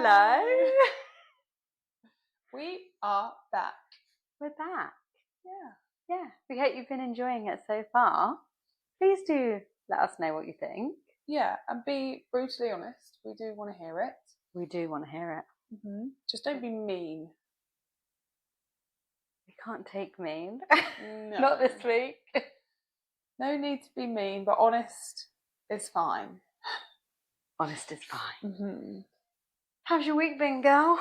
Hello. We are back. We're back. Yeah. Yeah. We hope you've been enjoying it so far. Please do let us know what you think. Yeah, and be brutally honest. We do want to hear it. We do want to hear it. Mm-hmm. Just don't be mean. We can't take mean. No. Not this week. No need to be mean, but honest is fine. Honest is fine. Mm-hmm. How's your week been, girl?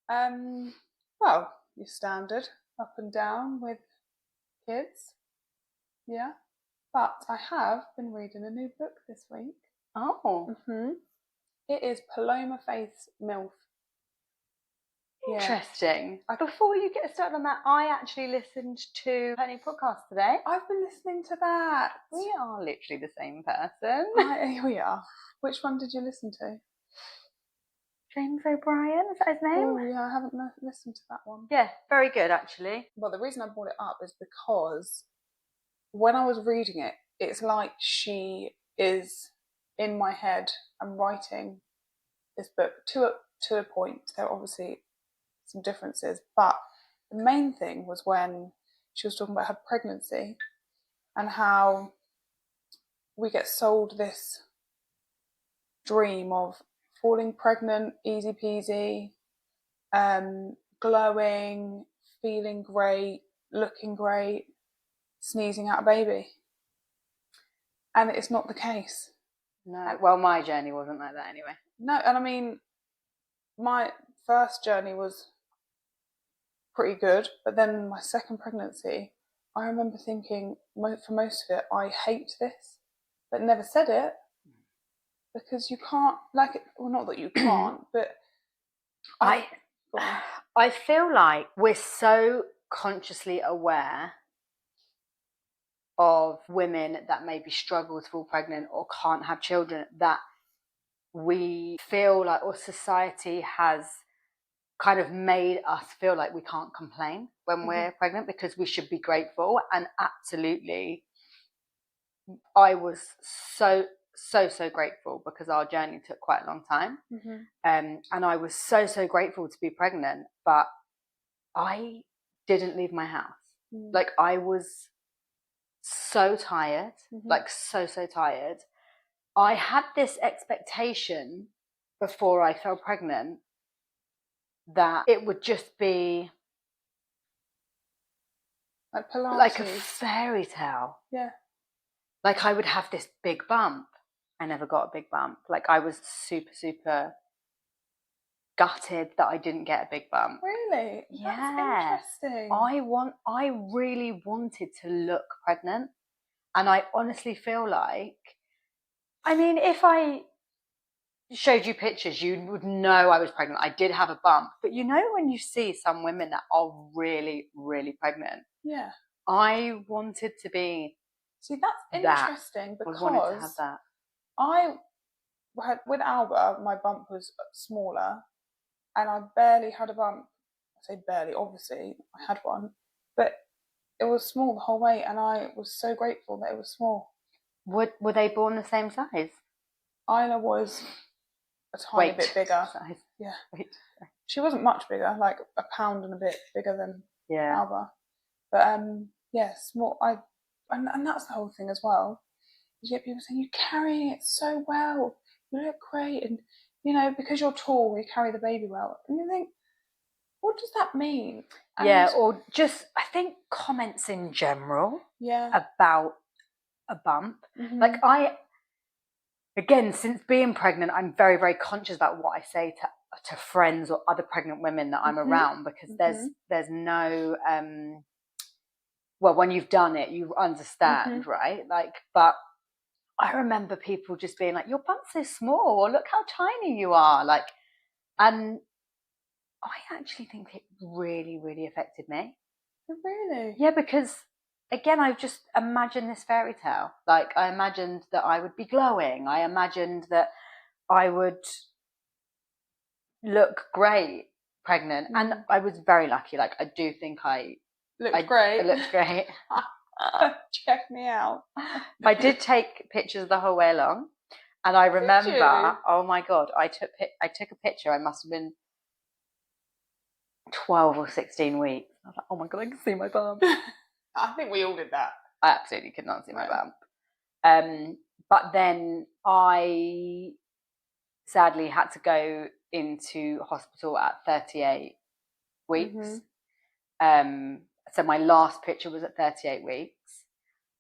Well, your standard up and down with kids. Yeah. But I have been reading a new book this week. Oh. Mm-hmm. It is Paloma Faith's MILF. Interesting. Yeah. Before you get started on that, I actually listened to her new podcast today. I've been listening to that. We are literally the same person. We are. Which one did you listen to? James O'Brien, is that his name? Oh, yeah, I haven't listened to that one. Yeah, very good, actually. Well, the reason I brought it up is because when I was reading it, it's like she is in my head and writing this book to a point. There are obviously some differences, but the main thing was when she was talking about her pregnancy and how we get sold this dream of falling pregnant, easy peasy, glowing, feeling great, looking great, sneezing out a baby. And it's not the case. No, well, my journey wasn't like that anyway. No, and I mean, my first journey was pretty good, but then my second pregnancy, I remember thinking, for most of it, I hate this, but never said it. Because you can't, well, not that you can't, but I feel like we're so consciously aware of women that maybe struggle to fall pregnant or can't have children that we feel like, or society has kind of made us feel like we can't complain when we're pregnant because we should be grateful. And absolutely, I was so grateful because our journey took quite a long time. And I was so grateful to be pregnant, but I didn't leave my house. Like, I was so tired, like so tired. I had this expectation before I fell pregnant that it would just be like a fairy tale. Yeah. Like, I would have this big bump. I never got a big bump. Like, I was super gutted that I didn't get a big bump. Really? Yeah. That's interesting. I really wanted to look pregnant. And I honestly feel like, I mean, if I showed you pictures, you would know I was pregnant. I did have a bump. But you know when you see some women that are really pregnant? Yeah. I wanted to be. See, that's interesting because I wanted to have that. With Alba, my bump was smaller and I barely had a bump. I say barely, obviously, I had one, but it was small the whole way and I was so grateful that it was small. Were they born the same size? Isla was a tiny bit bigger. Size. Yeah. She wasn't much bigger, like a pound and a bit bigger than Alba. But yeah, small. And that's the whole thing as well. You get people saying, you're carrying it so well, you look great, and you know, because you're tall, you carry the baby well. And you think, what does that mean? And or just, I think, comments in general about a bump. Like, again, since being pregnant, I'm very conscious about what I say to friends or other pregnant women that I'm around, because there's no well, when you've done it, you understand, right? Like, but I remember people just being like, your bump's so small, or look how tiny you are. Like, and I actually think it really affected me. Really? Yeah, because again, I've just imagined this fairy tale. Like, I imagined that I would be glowing. I imagined that I would look great pregnant. And I was very lucky. Like, I do think I looked great. Check me out. I did take pictures the whole way along. And I remember, you? oh my God, I took a picture. I must have been 12 or 16 weeks. I was like, oh my God, I can see my bum. I think we all did that. I absolutely could not see my bum. But then I sadly had to go into hospital at 38 weeks. So my last picture was at 38 weeks.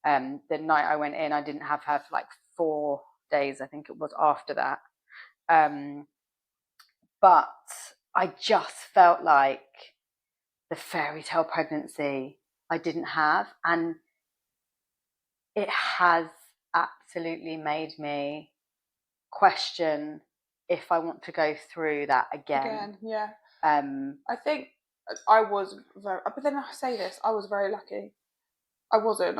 The night I went in, I didn't have her for like 4 days, I think it was, after that. But I just felt like the fairy tale pregnancy I didn't have. And it has absolutely made me question if I want to go through that again. Yeah. I think I was very, but then I say this, I was very lucky. I wasn't,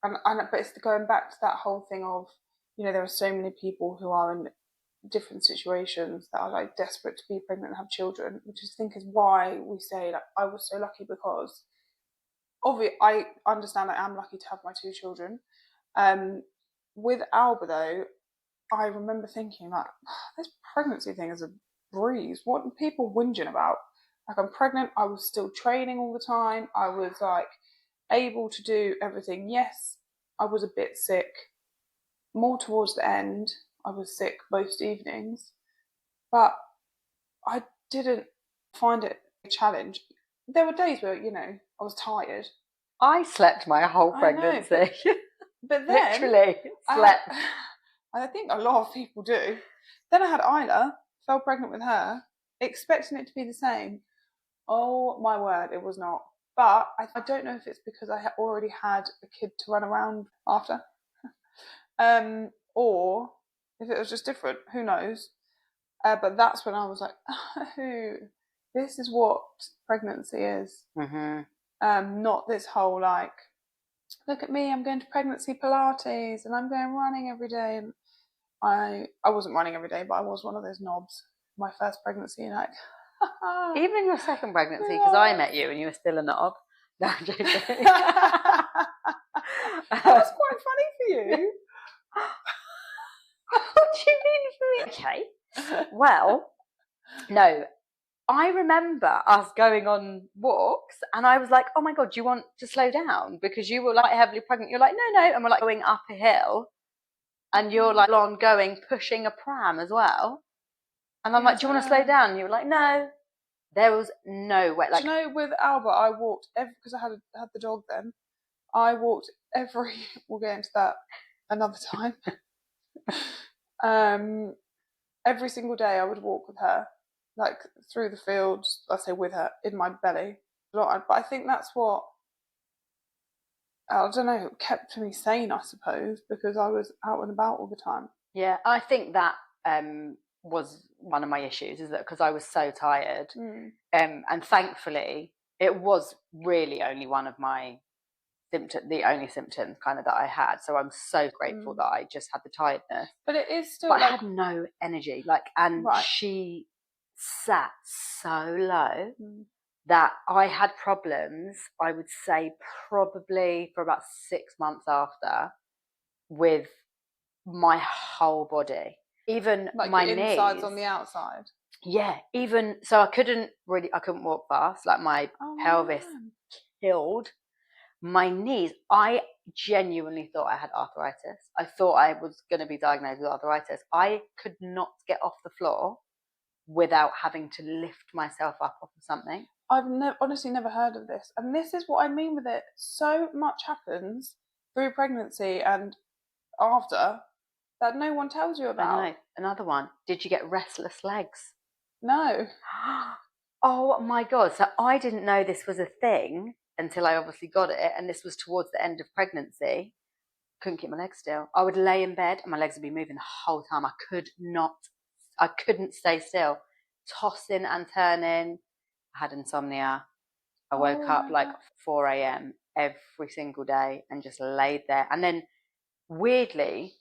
but it's going back to that whole thing of, you know, there are so many people who are in different situations that are like desperate to be pregnant and have children, which I think is why we say like I was so lucky, because obviously I understand I am lucky to have my 2 children. With Alba though, I remember thinking like, this pregnancy thing is a breeze. What are people whinging about? Like, I'm pregnant, I was still training all the time, I was like able to do everything. Yes, I was a bit sick. More towards the end, I was sick most evenings, but I didn't find it a challenge. There were days where, you know, I was tired. I slept my whole pregnancy. I know, but then literally slept. I think a lot of people do. Then I had Isla, fell pregnant with her, expecting it to be the same. Oh my word, it was not. But I don't know if it's because I already had a kid to run around after, or if it was just different. Who knows? But that's when I was like, oh, this is what pregnancy is. Not this whole like, look at me, I'm going to pregnancy Pilates and I'm going running every day. And I wasn't running every day, but I was one of those knobs. My first pregnancy, like, even your second pregnancy, because I met you and you were still a knob. No, I'm joking. That was quite funny for you. What do you mean for me? Okay. Well, no. I remember us going on walks and I was like, oh my God, do you want to slow down? Because you were like heavily pregnant. You're like, no. And we're like going up a hill and you're like on going, pushing a pram as well. And I'm like, do you want to slow down? And you were like, no. There was no way. Like, do you know, with Albert, I walked because I had the dog then. I walked we'll get into that another time. Every single day I would walk with her, like through the fields, I say with her, in my belly. But I think that's what, I don't know, kept me sane, I suppose, because I was out and about all the time. Yeah, I think that was one of my issues, is that because I was so tired. And thankfully, it was really only one of my symptoms, the only symptoms kind of that I had. So I'm so grateful that I just had the tiredness. But it is still, but like, I had no energy. Like, and she sat so low that I had problems, I would say probably for about 6 months after, with my whole body. Even like my the insides knees on the outside. Yeah, even so I couldn't walk fast. Like my pelvis killed. My knees, I genuinely thought I had arthritis. I thought I was going to be diagnosed with arthritis. I could not get off the floor without having to lift myself up off of something. I've honestly never heard of this. And this is what I mean with it. So much happens through pregnancy and after that no one tells you about. I know. Another one. Did you get restless legs? No. Oh my God. So I didn't know this was a thing until I obviously got it. And this was towards the end of pregnancy. Couldn't keep my legs still. I would lay in bed and my legs would be moving the whole time. I couldn't stay still. Tossing and turning. I had insomnia. I woke up like 4 a.m. every single day and just laid there. And then weirdly,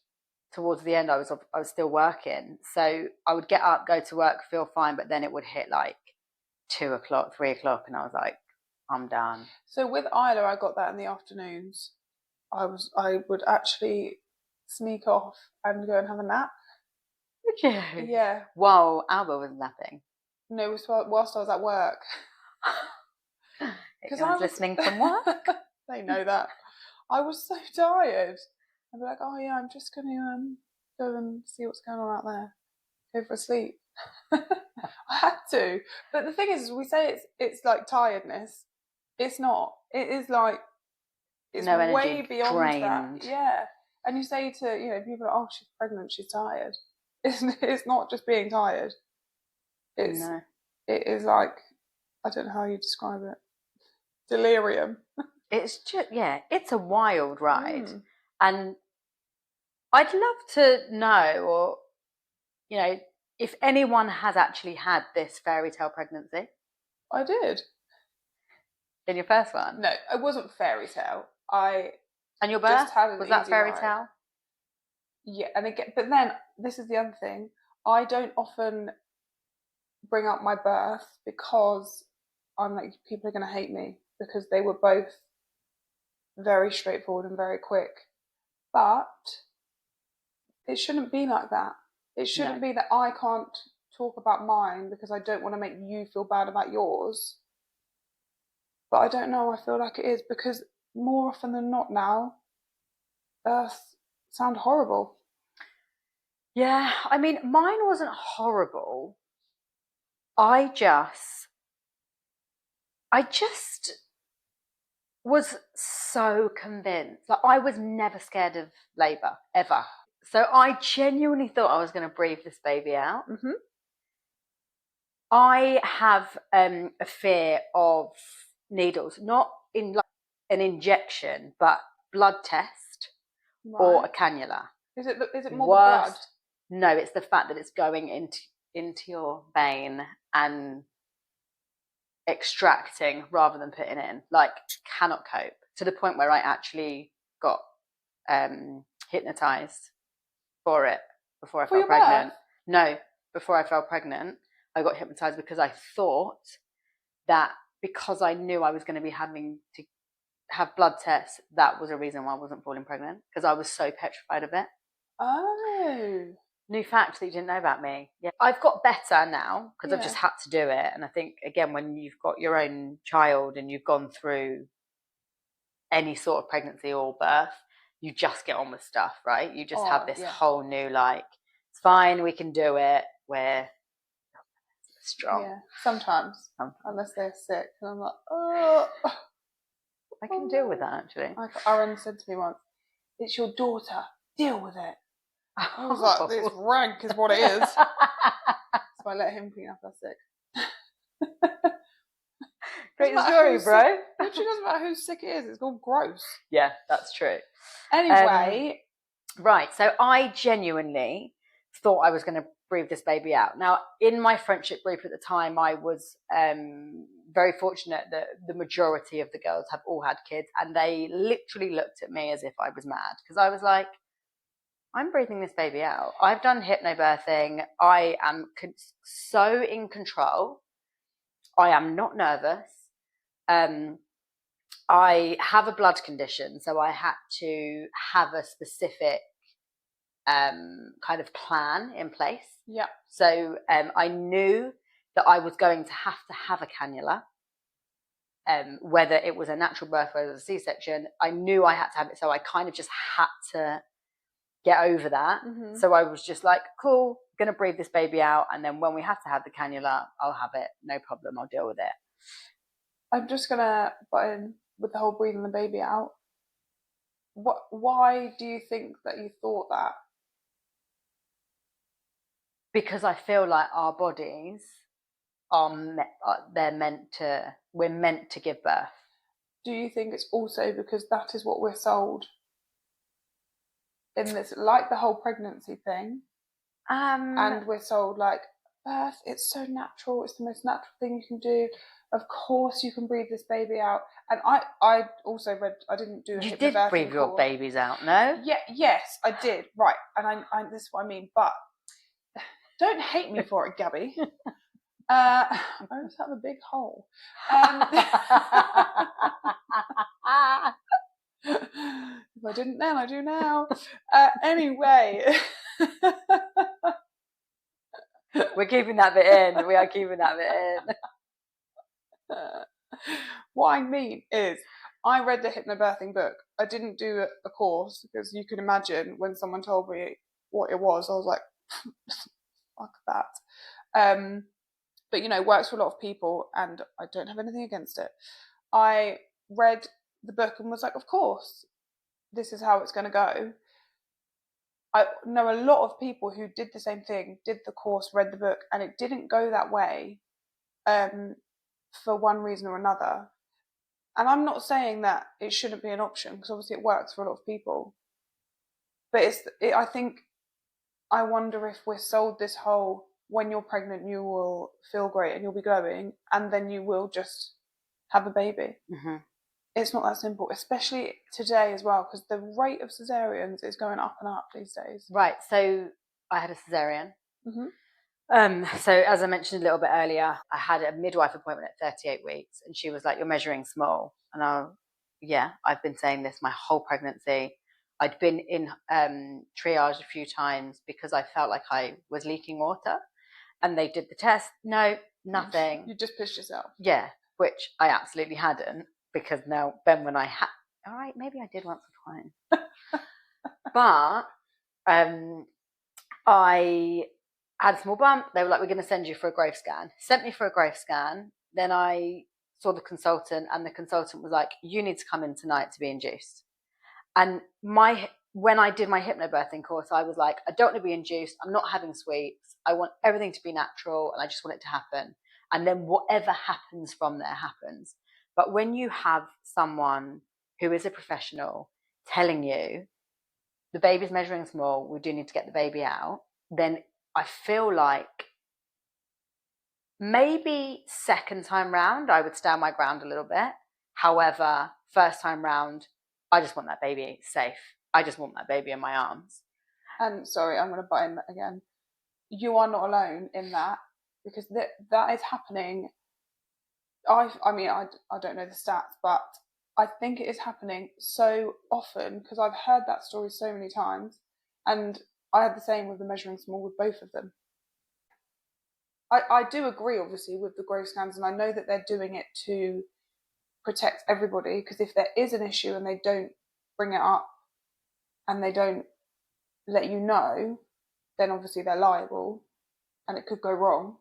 towards the end, I was still working. So I would get up, go to work, feel fine, but then it would hit like 2 o'clock, 3 o'clock, and I was like, I'm done. So with Isla, I got that in the afternoons. I would actually sneak off and go and have a nap. Would you? Yeah. While Alba was napping. No, it was whilst I was at work. Because I was listening from work. They know that. I was so tired. I'd be like, oh yeah, I'm just going to go and see what's going on out there. Go for a sleep. I had to. But the thing is, we say it's like tiredness. It's not. It is like, it's no energy, way beyond drained. that. Yeah. And you say to, people, oh, she's pregnant, she's tired. It's not just being tired. It is like, I don't know how you describe it. Delirium. It's just, it's a wild ride. And I'd love to know, or, if anyone has actually had this fairy tale pregnancy. I did. In your first one? No, it wasn't fairy tale. And your birth? Was that fairy ride. tale? Yeah, and again, but then this is the other thing. I don't often bring up my birth because I'm like, people are going to hate me, because they were both very straightforward and very quick. But it shouldn't be like that. It shouldn't be that I can't talk about mine because I don't want to make you feel bad about yours. But I don't know, I feel like it is, because more often than not now, births sound horrible. Yeah, I mean, mine wasn't horrible. I just was so convinced. Like, I was never scared of labour, ever. So I genuinely thought I was going to breathe this baby out. Mm-hmm. I have a fear of needles, not in like an injection, but blood test or a cannula. Is it more the blood? No, it's the fact that it's going into your vein and extracting rather than putting in. Like, cannot cope, to the point where I actually got hypnotized for it before I fell pregnant. No, before I fell pregnant, I got hypnotized because I thought that because I knew I was going to be having to have blood tests, that was a reason why I wasn't falling pregnant, because I was so petrified of it. Oh. New fact that you didn't know about me. Yeah, I've got better now because I've just had to do it. And I think, again, when you've got your own child and you've gone through any sort of pregnancy or birth, you just get on with stuff, right? You just have this whole new, like, it's fine, we can do it. We're strong. Yeah, sometimes. Unless they're sick. And I'm like, oh. I can deal with that, actually. Aaron said to me once, it's your daughter, deal with it. I was like, this rank is what it is. So I let him clean up her sick. Great story, bro. It doesn't matter whose sick it is, it's all gross. Yeah, that's true. Anyway. Right, so I genuinely thought I was going to breathe this baby out. Now, in my friendship group at the time, I was very fortunate that the majority of the girls have all had kids, and they literally looked at me as if I was mad, because I was like, I'm breathing this baby out. I've done hypnobirthing. I am so in control. I am not nervous. I have a blood condition, so I had to have a specific kind of plan in place. Yeah. So I knew that I was going to have a cannula, whether it was a natural birth, whether it was a C-section. I knew I had to have it, so I kind of just had to get over that. Mm-hmm. So I was just like, cool, I'm going to breathe this baby out, and then when we have to have the cannula, I'll have it, no problem, I'll deal with it. I'm just going to butt in with the whole breathing the baby out. Why do you think that you thought that? Because I feel like our bodies we're meant to give birth. Do you think it's also because that is what we're sold in this, like the whole pregnancy thing, and we're sold like birth, it's so natural, it's the most natural thing you can do, of course you can breathe this baby out. And I also read, I didn't do a you did breathe your babies out, no? Yes I did, right, and I this is what I mean, but don't hate me for it, Gabby. I just have a big hole. If I didn't then, I do now. Anyway. We're keeping that bit in. We are keeping that bit in. What I mean is, I read the hypnobirthing book. I didn't do a course because you can imagine when someone told me what it was, I was like, fuck that. But you know, works for a lot of people, and I don't have anything against it. I read the book and was like, of course, this is how it's going to go. I know a lot of people who did the same thing, did the course, read the book, and it didn't go that way for one reason or another. And I'm not saying that it shouldn't be an option, because obviously it works for a lot of people. But I think, I wonder if we're sold this whole, when you're pregnant, you will feel great and you'll be glowing, and then you will just have a baby. Mm-hmm. It's not that simple, especially today as well, because the rate of cesareans is going up and up these days. Right. So I had a cesarean. Mm-hmm. So as I mentioned a little bit earlier, I had a midwife appointment at 38 weeks, and she was like, "You're measuring small." And I've been saying this my whole pregnancy. I'd been in triage a few times because I felt like I was leaking water, and they did the test. No, nothing. You just pushed yourself. Yeah, which I absolutely hadn't, because now then when I had, all right, maybe I did once or twice, but I had a small bump. They were like, "We're going to send you for a growth scan." Sent me for a growth scan. Then I saw the consultant, and the consultant was like, "You need to come in tonight to be induced." And when I did my hypnobirthing course, I was like, I don't want to be induced. I'm not having sweeps. I want everything to be natural, and I just want it to happen. And then whatever happens from there happens. But when you have someone who is a professional telling you the baby's measuring small, we do need to get the baby out, then I feel like maybe second time round, I would stand my ground a little bit. However, first time round, I just want that baby safe. I just want that baby in my arms. And sorry, I'm going to butt in again. You are not alone in that, because that is happening. I don't know the stats, but I think it is happening so often, because I've heard that story so many times, and I had the same with the measuring small with both of them. I do agree, obviously, with the growth scans, and I know that they're doing it to protect everybody, because if there is an issue and they don't bring it up and they don't let you know, then obviously they're liable and it could go wrong.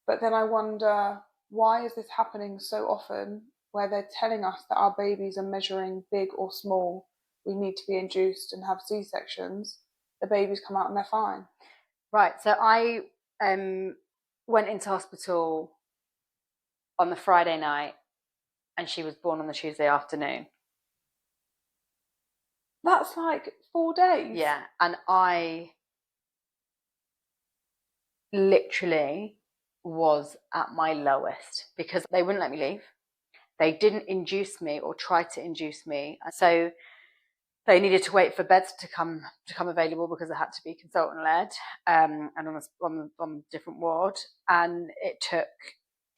But then I wonder, why is this happening so often, where they're telling us that our babies are measuring big or small, we need to be induced and have C-sections, the babies come out and they're fine. Right, so I went into hospital on the Friday night, and she was born on the Tuesday afternoon. That's like 4 days. Yeah, and I literally was at my lowest, because they wouldn't let me leave. They didn't induce me or try to induce me. So they needed to wait for beds to come available, because it had to be consultant led, and on a different ward. And it took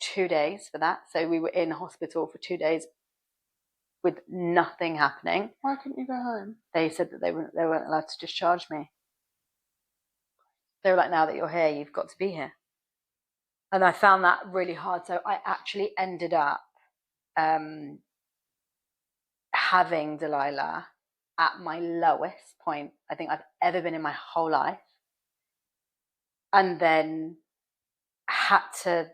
2 days for that. So we were in hospital for 2 days with nothing happening. Why couldn't you go home? They said that they weren't allowed to discharge me. They were like, "Now that you're here, you've got to be here." And I found that really hard. So I actually ended up having Delilah at my lowest point I think I've ever been in my whole life, and then had to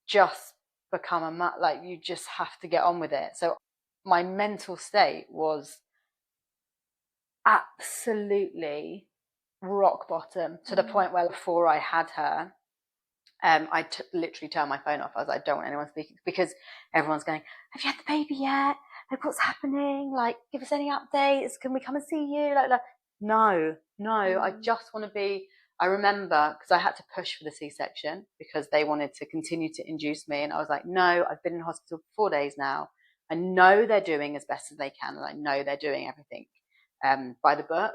just become a mother. Like, you just have to get on with it. So my mental state was absolutely rock bottom, to the point where before I had her, I literally turned my phone off. I was like, I don't want anyone speaking, because everyone's going, "Have you had the baby yet? Like, what's happening? Like, give us any updates. Can we come and see you?" Like no. I just want to be. I remember, because I had to push for the C-section because they wanted to continue to induce me, and I was like, no, I've been in hospital for 4 days now. I know they're doing as best as they can, and I know they're doing everything by the book.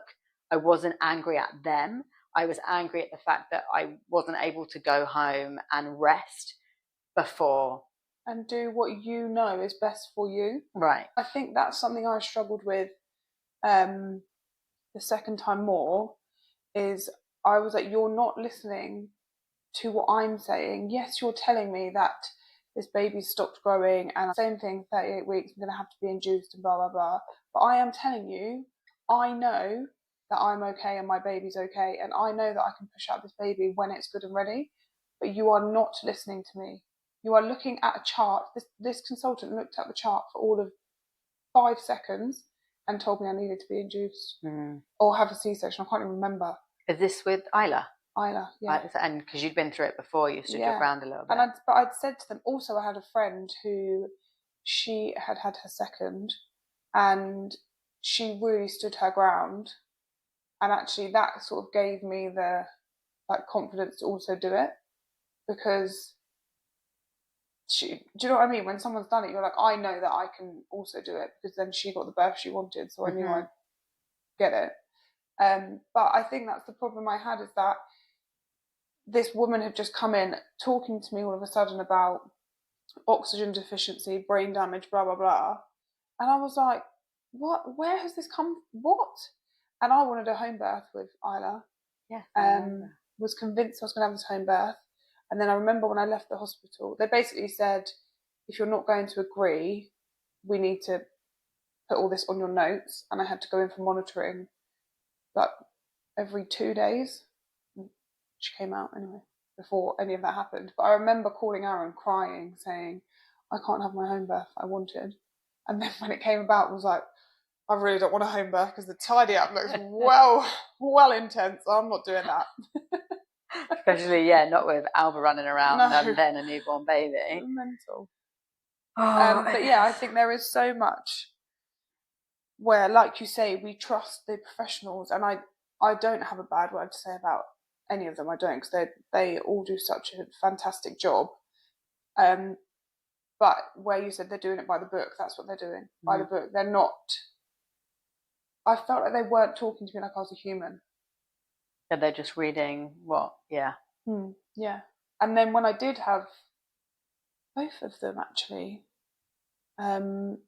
I wasn't angry at them. I was angry at the fact that I wasn't able to go home and rest before and do what you know is best for you. Right. I think that's something I struggled with the second time more, is I was like, you're not listening to what I'm saying. Yes, you're telling me that this baby's stopped growing and same thing, 38 weeks, I'm going to have to be induced and blah, blah, blah. But I am telling you, I know that I'm okay and my baby's okay, and I know that I can push out this baby when it's good and ready. But you are not listening to me. You are looking at a chart. This consultant looked at the chart for all of 5 seconds and told me I needed to be induced or have a C-section. I can't even remember. Is this with Isla? Isla, yeah. And because you'd been through it before, you stood your ground a little bit. But I'd said to them, also I had a friend who, she had her second, and she really stood her ground, and actually that sort of gave me the confidence to also do it, because do you know what I mean? When someone's done it, you're like, I know that I can also do it, because then she got the birth she wanted, so I knew I'd get it. But I think that's the problem I had, is that this woman had just come in talking to me all of a sudden about oxygen deficiency, brain damage, blah, blah, blah. And I was like, what? Where has this come? What? And I wanted a home birth with Isla. Yeah. Was convinced I was going to have this home birth. And then I remember when I left the hospital, they basically said, if you're not going to agree, we need to put all this on your notes. And I had to go in for monitoring every 2 days. She came out anyway, before any of that happened. But I remember calling Aaron crying, saying, I can't have my home birth I wanted. And then when it came about, I was like, I really don't want a home birth, because the tidy up looks well intense. So I'm not doing that. Especially, not with Alba running around and then a newborn baby. Mental. But yeah, I think there is so much where, like you say, we trust the professionals, and I don't have a bad word to say about any of them. I don't, because they all do such a fantastic job. But where you said they're doing it by the book, that's what they're doing. By the book. They're not. I felt like they weren't talking to me like I was a human. Yeah, they're just reading what? Yeah. Yeah. And then when I did have both of them, actually, because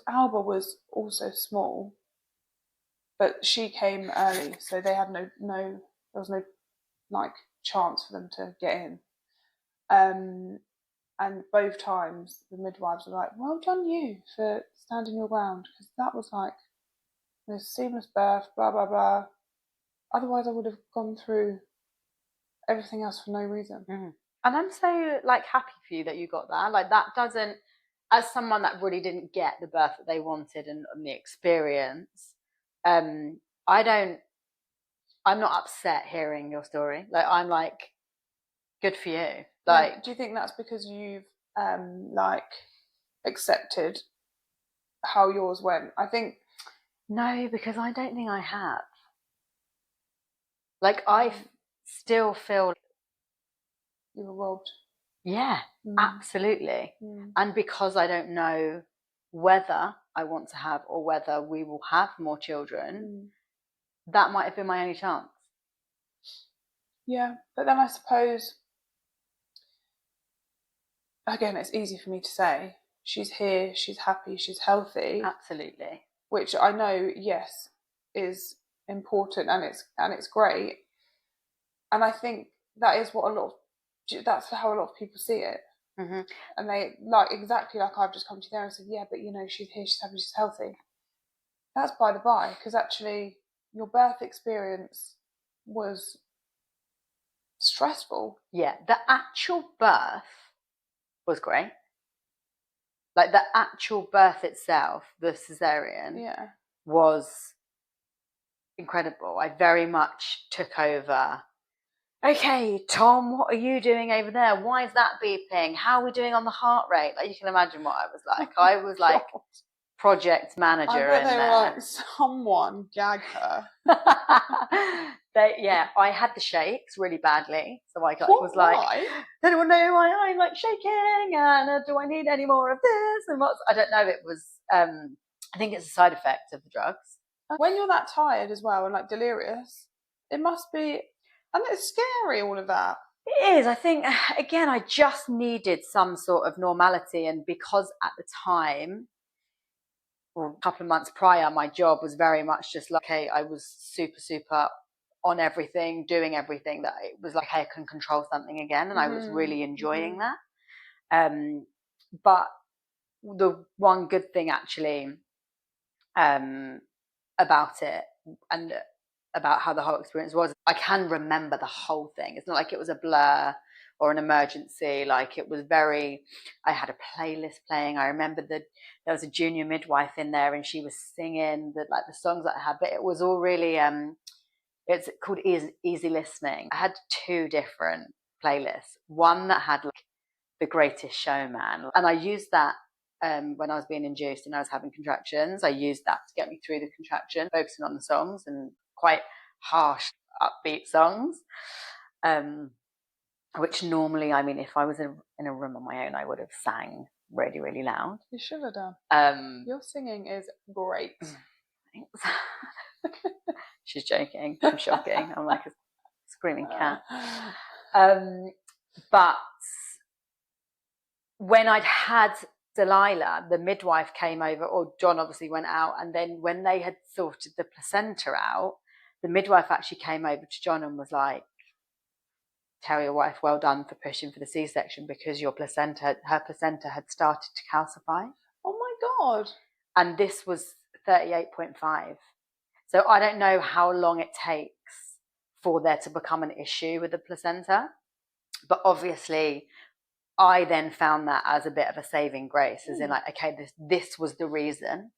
Alba was also small, but she came early, so they had no there was no chance for them to get in. And both times the midwives were like, well done you for standing your ground, because that was a seamless birth, blah, blah, blah. Otherwise I would have gone through everything else for no reason. And I'm so happy for you that you got that. That doesn't, as someone that really didn't get the birth that they wanted and the experience, I'm not upset hearing your story. I'm good for you. Do you think that's because you've accepted how yours went? I think no, because I don't think I have. I still feel you were robbed. Yeah, absolutely. And because I don't know whether I want to have or whether we will have more children, that might have been my only chance. Yeah, but then I suppose, again, it's easy for me to say, she's here, she's happy, she's healthy. Absolutely. Which I know, yes, is important, and it's great. And I think that is what that's how a lot of people see it. And they exactly like I've just come to you there and said, yeah, but she's here, she's happy, she's healthy. That's by the by, because actually your birth experience was stressful. Yeah, the actual birth was great. The actual birth itself, the cesarean, was incredible. I very much took over. Okay, Tom, what are you doing over there? Why is that beeping? How are we doing on the heart rate? You can imagine what I was like. I was project manager. I bet they were someone gag her. I had the shakes really badly, so I was why? Does anyone know why I'm shaking? And do I need any more of this? And I don't know. It was. I think it's a side effect of the drugs. When you're that tired as well and delirious, it must be. And it's scary, all of that. It is. I think, again, I just needed some sort of normality. And because at the time, or a couple of months prior, my job was very much just like, okay, I was super, super on everything, doing everything, that it was like, hey, I can control something again. And I was really enjoying that. But the one good thing actually about it, and about how the whole experience was, I can remember the whole thing. It's not like it was a blur or an emergency. Like, it was very, I had a playlist playing. I remember that there was a junior midwife in there and she was singing the songs that I had, but it was all really it's called easy listening. I had 2 different playlists, one that had like The Greatest Showman, and I used that when I was being induced and I was having contractions. I used that to get me through the contraction, focusing on the songs, and quite harsh, upbeat songs. Which normally, I mean, if I was in a room on my own, I would have sang really, really loud. You should have done. Your singing is great. Thanks. She's joking. I'm shocking. I'm like a screaming cat. But when I'd had Delilah, the midwife came over, or John obviously went out, and then when they had sorted the placenta out, the midwife actually came over to John and was like, tell your wife, well done for pushing for the C-section, because her placenta had started to calcify. Oh my God. And this was 38.5. So I don't know how long it takes for there to become an issue with the placenta, but obviously I then found that as a bit of a saving grace, as in like, okay, this was the reason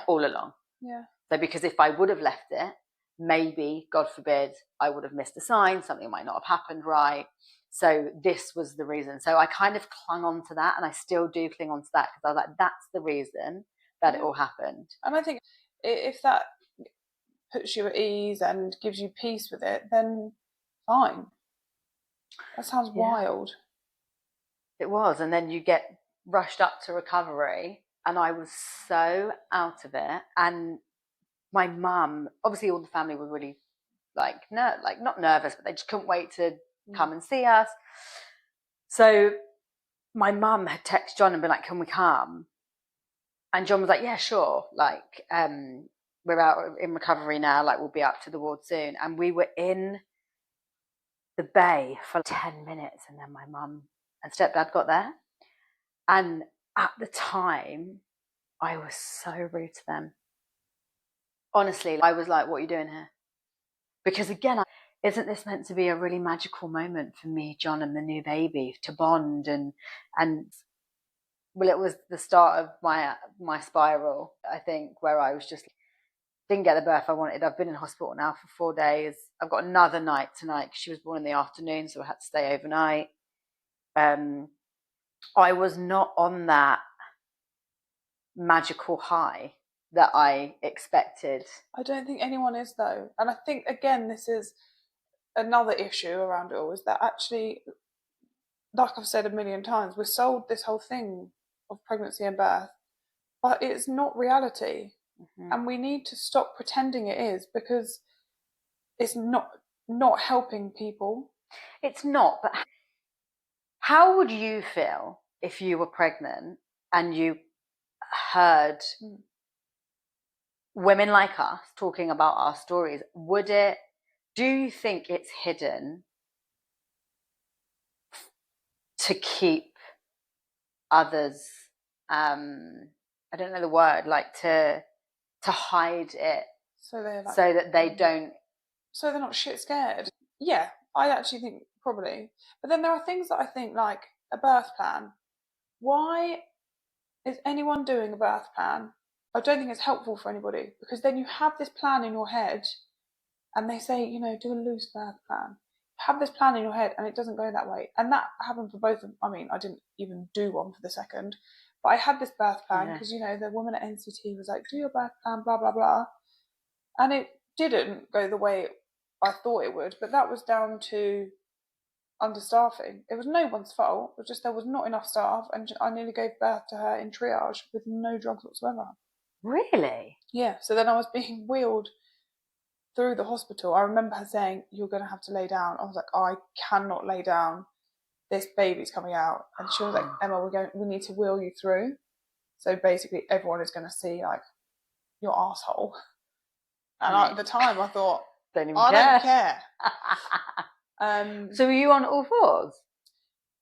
all along. Yeah. So because if I would have left it, maybe, God forbid, I would have missed a sign, something might not have happened right. So this was the reason. So I kind of clung on to that, and I still do cling on to that, because I was like, that's the reason that it all happened. And I think if that puts you at ease and gives you peace with it, then fine. That sounds wild. It was. And then you get rushed up to recovery, and I was so out of it. And my mum, obviously all the family were really not nervous, but they just couldn't wait to come and see us. So my mum had texted John and been like, can we come? And John was like, yeah, sure. Like, we're out in recovery now. Like, we'll be up to the ward soon. And we were in the bay for 10 minutes. And then my mum and stepdad got there. And at the time, I was so rude to them. Honestly, I was like, what are you doing here? Because again, isn't this meant to be a really magical moment for me, John, and the new baby, to bond? And well, it was the start of my spiral, I think, where I was just didn't get the birth I wanted. I've been in hospital now for 4 days. I've got another night tonight because she was born in the afternoon, so I had to stay overnight. I was not on that magical high that I expected. I don't think anyone is, though. And I think, again, this is another issue around it all, is that actually, like I've said a million times, we're sold this whole thing of pregnancy and birth, but it's not reality. And we need to stop pretending it is, because it's not helping people. It's not. But how would you feel if you were pregnant and you heard women like us talking about our stories? Do you think it's hidden to keep others, I don't know the word, like to hide it, so that they don't, so they're not shit scared? Yeah, I actually think probably. But then there are things that I think, like a birth plan. Why is anyone doing a birth plan? I don't think it's helpful for anybody, because then you have this plan in your head and they say, do a loose birth plan. Have this plan in your head and it doesn't go that way. And that happened for both of them. I mean, I didn't even do one for the second, but I had this birth plan because, the woman at NCT was like, do your birth plan, blah, blah, blah. And it didn't go the way I thought it would, but that was down to understaffing. It was no one's fault. It was just there was not enough staff, and I nearly gave birth to her in triage with no drugs whatsoever. Really? Yeah. So then I was being wheeled through the hospital, I remember her saying, "You're going to have to lay down." I was like, "I cannot lay down. This baby's coming out." And she was like, "Emma, we need to wheel you through. So basically, everyone is going to see like your asshole." And at the time, I thought, don't don't care. So were you on all fours?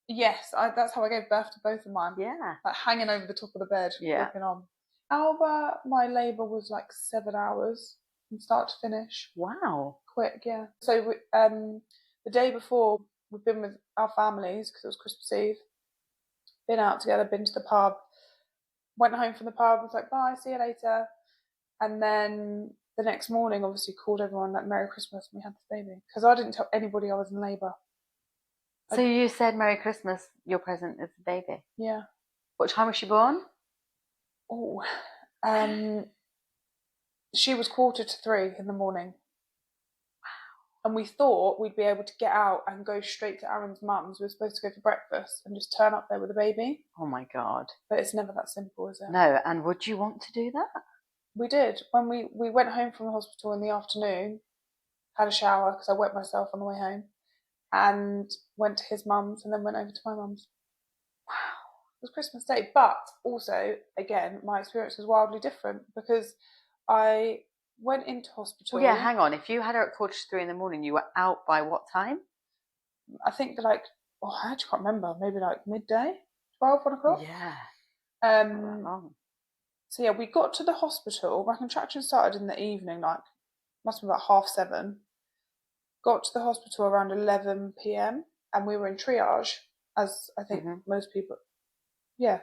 Yes, that's how I gave birth to both of mine. Yeah. Like hanging over the top of the bed, yeah. looking on. Alba, my labour was like 7 hours from start to finish. Wow. Quick, yeah. So the day before, we've been with our families because it was Christmas Eve. Been out together, been to the pub. Went home from the pub, was like, bye, see you later. And then the next morning, obviously called everyone like Merry Christmas, and we had this baby. Because I didn't tell anybody I was in labour. So you said Merry Christmas, your present is the baby? Yeah. What time was she born? Oh, she was 2:45 in the morning. And we thought we'd be able to get out and go straight to Aaron's mum's. We were supposed to go for breakfast and just turn up there with a baby. Oh my God. But it's never that simple, is it? No, and would you want to do that? We did. When we went home from the hospital in the afternoon, had a shower because I wet myself on the way home, and went to his mum's and then went over to my mum's. Wow. It was Christmas Day. But also, again, my experience was wildly different because I went into hospital. Well, yeah, hang on. If you had her at 2:45 in the morning, you were out by what time? I think I actually can't remember. Maybe like midday, 12, 1 o'clock. Yeah. Not that long. So yeah, we got to the hospital. My contraction started in the evening, like must have been about 7:30. Got to the hospital around 11 p.m. and we were in triage, as I think most people. Yeah,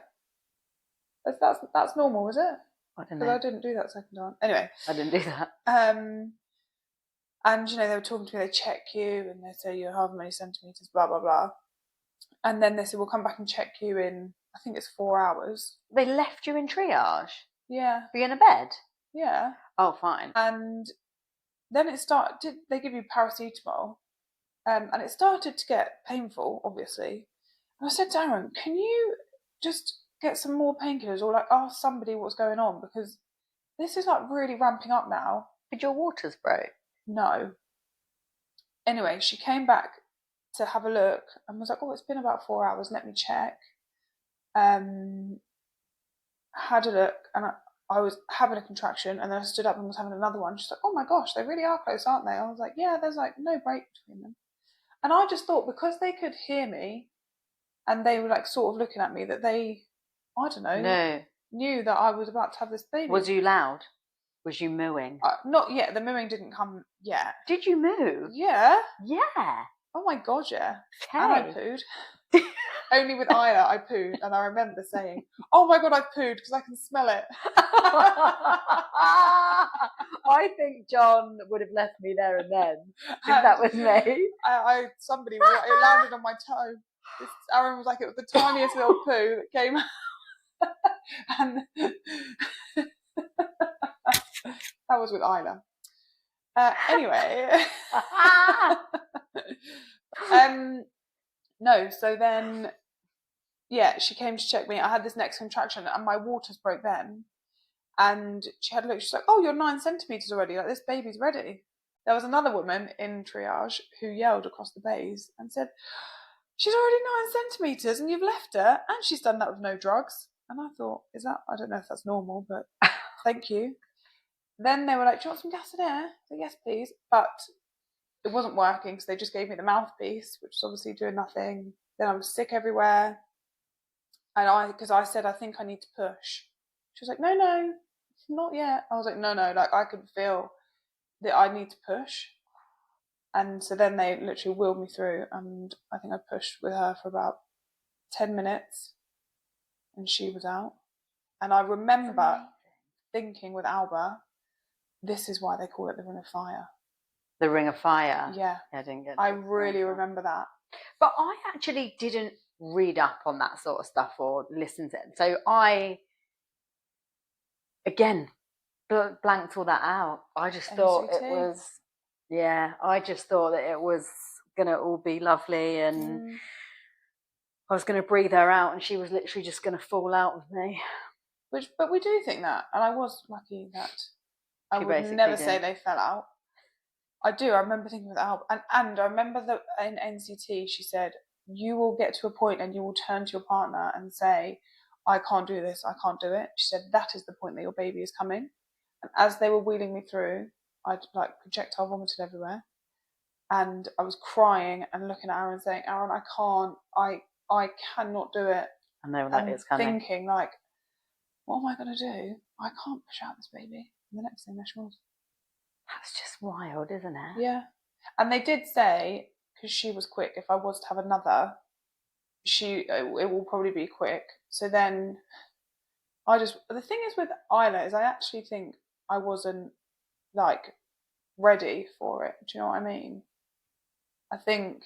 that's normal, is it? I don't know. Because I didn't do that second time. Anyway, I didn't do that. And they were talking to me. They check you and they say you're however many centimeters, blah blah blah. And then they said we'll come back and check you in. I think it's 4 hours. They left you in triage? Yeah. Were you in a bed? Yeah. Oh, fine. And then it started. They give you paracetamol, and it started to get painful, obviously. And I said to Aaron, "Can you just get some more painkillers, or like ask somebody what's going on, because this is like really ramping up now." Did your waters break? No. Anyway, she came back to have a look and was like, "Oh, it's been about 4 hours. Let me check." Had a look, and I was having a contraction, and then I stood up and was having another one. She's like, "Oh my gosh, they really are close, aren't they?" I was like, "Yeah, there's like no break between them." And I just thought because they could hear me and they were like sort of looking at me that they, I don't know, knew that I was about to have this baby. Was you loud? Was you mooing? Not yet. The mooing didn't come yet. Did you moo? Yeah. Yeah. Oh my God, yeah. Okay. And I pooed. Only with Aya I pooed, and I remember saying, "Oh my God, I pooed because I can smell it." I think John would have left me there and then if that was me. Somebody, it landed on my toe. Aaron was like, it was the tiniest little poo that came out. And that was with Isla. Anyway. No, so then, yeah, she came to check me. I had this next contraction and my waters broke then. And she had a look, she's like, "Oh, you're 9 centimetres already. Like, this baby's ready." There was another woman in triage who yelled across the bays and said, "She's already 9 centimetres and you've left her, and she's done that with no drugs." And I thought, I don't know if that's normal, but thank you. Then they were like, "Do you want some gas in air?" I said, "Yes, please." But it wasn't working, so they just gave me the mouthpiece, which was obviously doing nothing. Then I was sick everywhere. And because I said, "I think I need to push." She was like, no, not yet. I was like, no, like I could feel that I need to push. And so then they literally wheeled me through, and I think I pushed with her for about 10 minutes and she was out. And I remember thinking with Alba, this is why they call it the Ring of Fire. The Ring of Fire? Yeah. I didn't get I really remember that. But I actually didn't read up on that sort of stuff or listen to it. So I, again, blanked all that out. I just thought it was, I just thought that it was going to all be lovely and I was going to breathe her out and she was literally just going to fall out of me. But we do think that, and I was lucky that I would never say they fell out. I do. I remember thinking with Al, and I remember that in NCT she said, you will get to a point and you will turn to your partner and say, I can't do this, I can't do it. She said that is the point that your baby is coming. And as they were wheeling me through, I'd like projectile vomited everywhere. And I was crying and looking at Aaron saying, Aaron, I cannot do it. And they were like, it's coming. Thinking like, what am I going to do? I can't push out this baby. And the next thing there she was. That's just wild, isn't it? Yeah. And they did say, because she was quick, if I was to have another, it will probably be quick. So then the thing is with Isla is I actually think I wasn't like ready for it. Do you know what I mean? I think.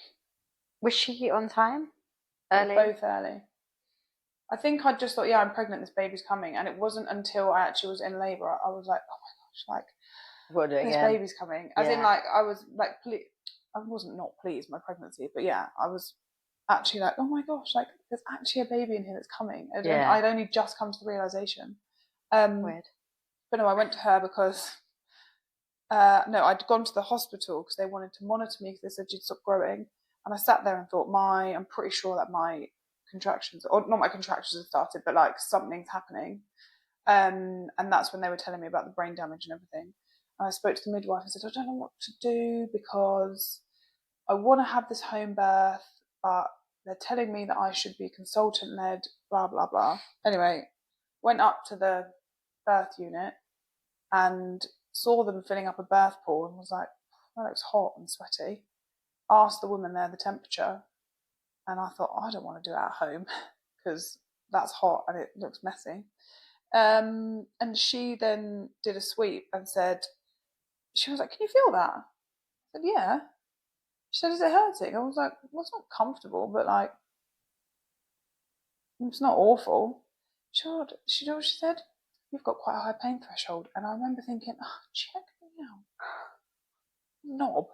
Was she on time? Early? Both early. I think I just thought, yeah, I'm pregnant, this baby's coming. And it wasn't until I actually was in labour, I was like, oh my gosh, like, we'll do it this again. baby's coming. As in, like, I was like, I wasn't not pleased my pregnancy, but yeah, I was actually like, oh my gosh, like, there's actually a baby in here that's coming. I'd only just come to the realisation. Weird. But no, I went to her because, no, I'd gone to the hospital because they wanted to monitor me because they said she'd stop growing. And I sat there and thought, I'm pretty sure that my contractions, or not my contractions have started, but like something's happening. And that's when they were telling me about the brain damage and everything. And I spoke to the midwife and said, I don't know what to do because I want to have this home birth, but they're telling me that I should be consultant-led, blah, blah, blah. Anyway, went up to the birth unit and saw them filling up a birth pool and was like, well, it was hot and sweaty. Asked the woman there the temperature, and I thought, I don't want to do it at home because that's hot and it looks messy. And she then did a sweep and said, she was like, can you feel that? I said, yeah. She said, is it hurting? I was like, well, it's not comfortable, but like, it's not awful. She said, you've got quite a high pain threshold. And I remember thinking, oh, check me out. Knob.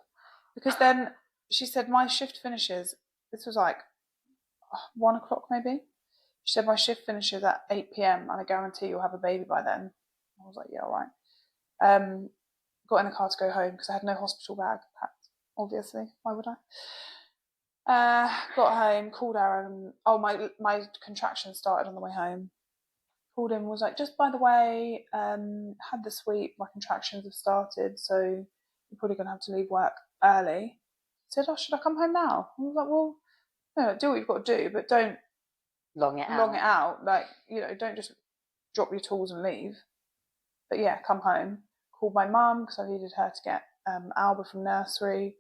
Because then she said, my shift finishes, this was like 1 o'clock maybe. She said, my shift finishes at 8 p.m. and I guarantee you'll have a baby by then. I was like, yeah, all right. Got in the car to go home because I had no hospital bag packed, obviously. Why would I? Got home, called Aaron. Oh, my contractions started on the way home. Called him, was like, just by the way, had the sweep, my contractions have started, so you're probably going to have to leave work early. He said, oh, should I come home now? I was like, well, no, do what you've got to do, but don't long it out. Like, don't just drop your tools and leave. But yeah, come home. Called my mum because I needed her to get Alba from nursery,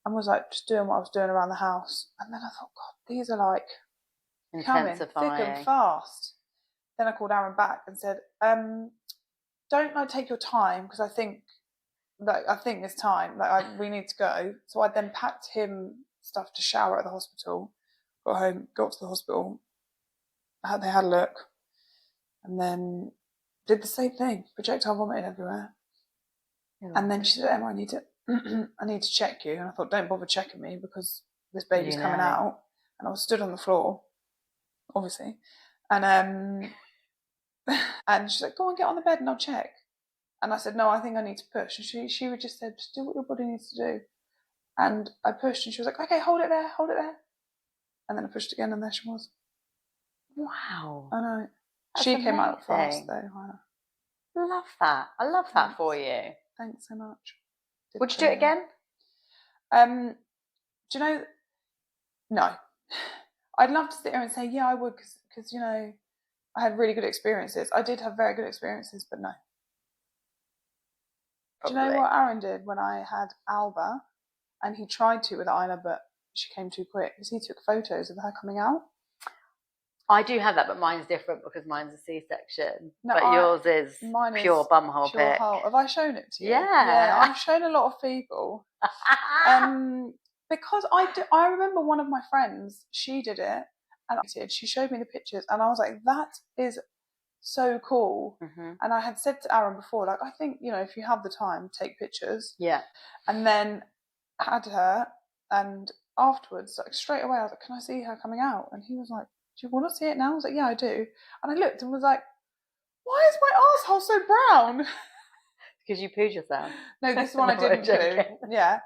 and was like just doing what I was doing around the house. And then I thought, God, these are like coming thick and fast. Then I called Aaron back and said, don't like take your time because I think it's time. Like we need to go. So I then packed him stuff to shower at the hospital. Got home, got to the hospital. They had a look, and then did the same thing. Projectile vomited everywhere. Yeah. And then she said, Emma, I need to check you. And I thought, don't bother checking me because this baby's coming out. And I was stood on the floor, obviously. And and she's like, go on, get on the bed and I'll check. And I said, no, I think I need to push. And she would just said, just do what your body needs to do. And I pushed and she was like, okay, hold it there. And then I pushed again and there she was. Wow. I know. That's she amazing. Came out fast though. Love that. I love that for you. Thanks so much. Would you do it again? Do you know? No. I'd love to sit here and say, yeah, I would because I had really good experiences. I did have very good experiences, but no. Probably. Do you know what Aaron did when I had Alba? And he tried to with Isla, but she came too quick because he took photos of her coming out. I do have that, but mine's different because mine's a C-section. No, but yours is pure bumhole pic. Have I shown it to you? Yeah. I've shown a lot of people. Because I remember one of my friends, she did it, and she showed me the pictures, and I was like, that is so cool. Mm-hmm. And I had said to Aaron before, like, I think, if you have the time, take pictures. Yeah. And then I had her, and afterwards, like straight away, I was like, can I see her coming out? And he was like, do you want to see it now? I was like, yeah, I do. And I looked and was like, why is my arsehole so brown? Because you pooed yourself. No, this one I No, I'm didn't poo. joking. Yeah.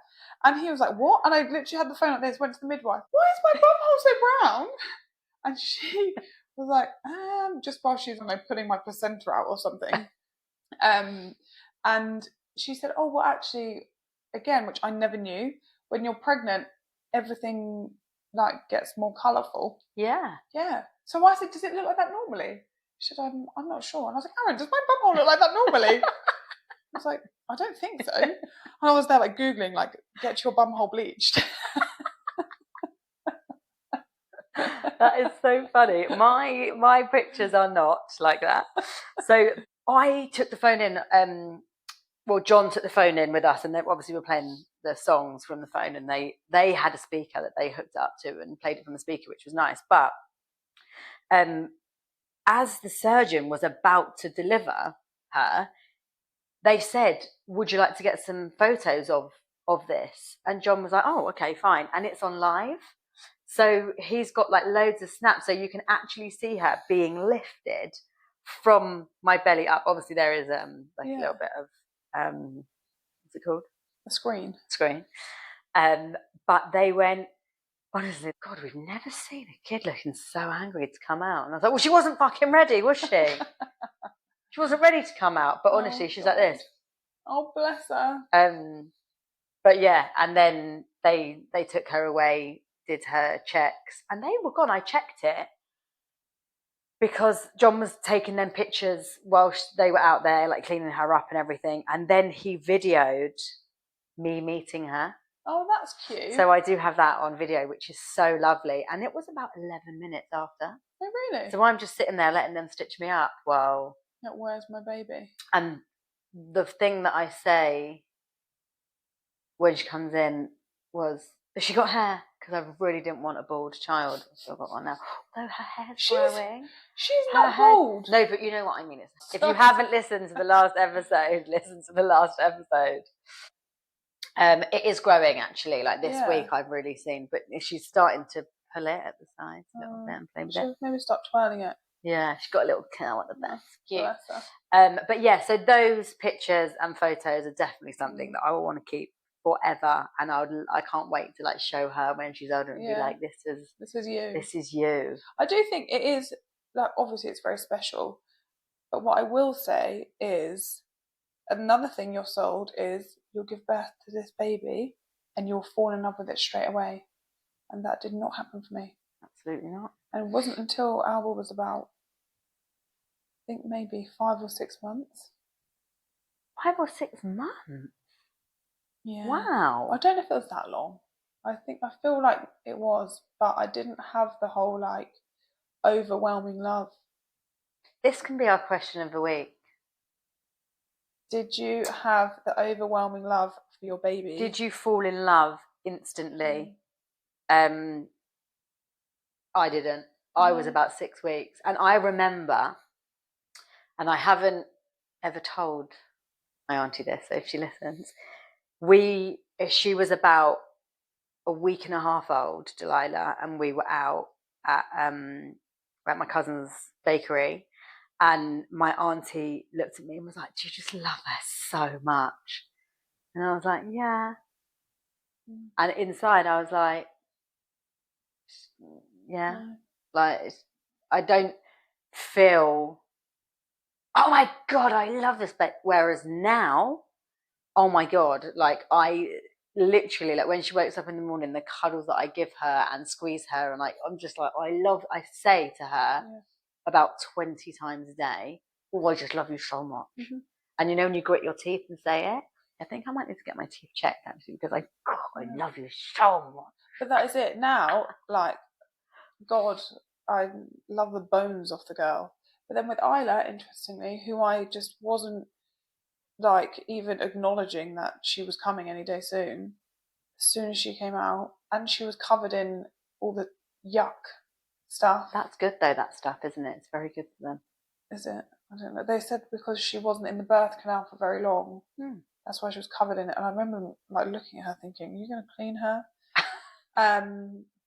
And he was like, what? And I literally had the phone like this, went to the midwife. Why is my bumhole so brown? And she was like, just while she's pulling my placenta out or something. And she said, oh, well, actually, again, which I never knew, when you're pregnant, everything like gets more colourful. Yeah. Yeah. So I said, does it look like that normally? She said, I'm not sure. And I was like, Aaron, does my bumhole look like that normally? I was like, I don't think so. And I was there like Googling, like, get your bumhole bleached. That is so funny. My pictures are not like that. So I took the phone in. Well, John took the phone in with us, and then obviously we're playing the songs from the phone, and they had a speaker that they hooked up to and played it from the speaker, which was nice. But as the surgeon was about to deliver her, they said, would you like to get some photos of this? And John was like, oh, okay, fine. And it's on live. So he's got like loads of snaps. So you can actually see her being lifted from my belly up. Obviously there is a little bit of, what's it called? A screen. But they went, honestly, God, we've never seen a kid looking so angry to come out. And I was like, well, she wasn't fucking ready, was she? She wasn't ready to come out. But honestly, she's like this. Oh, bless her. But yeah, and then they took her away, did her checks, and they were gone. I checked it because John was taking them pictures while they were out there, like cleaning her up and everything. And then he videoed me meeting her. Oh, that's cute. So I do have that on video, which is so lovely. And it was about 11 minutes after. Oh, really? So I'm just sitting there letting them stitch me up while... Where's my baby? And the thing that I say when she comes in was, has she got hair? Because I really didn't want a bald child. I've still got one now. Although her hair's growing. She's not bald. No, but you know what I mean. If you haven't listened to the last episode, listen to the last episode. It is growing actually. Like this week, I've really seen, but she's starting to pull it at the sides a little bit and play with it. Maybe stop twirling it. Yeah, she's got a little curl at the back. Cute. But yeah, so those pictures and photos are definitely something that I will want to keep forever, and I can't wait to like show her when she's older and be like, this is you. This is you. I do think it is, like, obviously it's very special, but what I will say is another thing you're sold is you'll give birth to this baby and you'll fall in love with it straight away, and that did not happen for me. Absolutely not. And it wasn't until Alba was about, I think maybe 5 or 6 months. 5 or 6 months? Yeah. Wow. I don't know if it was that long. I feel like it was, but I didn't have the whole like overwhelming love. This can be our question of the week. Did you have the overwhelming love for your baby? Did you fall in love instantly? I didn't. I was about 6 weeks. And I remember, and I haven't ever told my auntie this, so if she listens, she was about a week and a half old, Delilah, and we were out at my cousin's bakery, and my auntie looked at me and was like, do you just love her so much? And I was like, yeah. And inside I was like, yeah. Like, I don't feel, oh my God, I love this. But whereas now, oh my God, like I literally, like when she wakes up in the morning, the cuddles that I give her and squeeze her, and like, I'm just like, I say to her about 20 times a day, oh, I just love you so much. Mm-hmm. And you know, when you grit your teeth and say it, I think I might need to get my teeth checked actually, because I love you so much. But that is it now. Like, God, I love the bones off the girl. But then with Isla, interestingly, who I just wasn't like even acknowledging that she was coming any day soon, as soon as she came out, and she was covered in all the yuck stuff. That's good though, that stuff, isn't it? It's very good for them. Is it? I don't know. They said because she wasn't in the birth canal for very long, that's why she was covered in it. And I remember like looking at her thinking, are you going to clean her?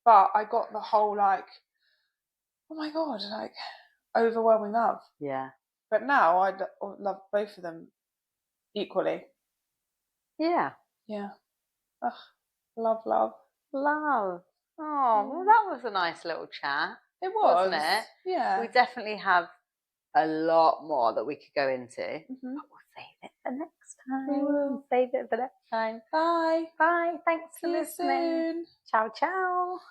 But I got the whole like, oh my God, like overwhelming love. Yeah. But now I love both of them equally. Yeah. Yeah. Ugh, love. Love. Oh, well, that was a nice little chat. It was. Wasn't it? Yeah. We definitely have a lot more that we could go into. Mhm. But we'll save it for next time. We will. Save it for next time. Bye. Bye. Thanks for See you listening. soon. Ciao, ciao.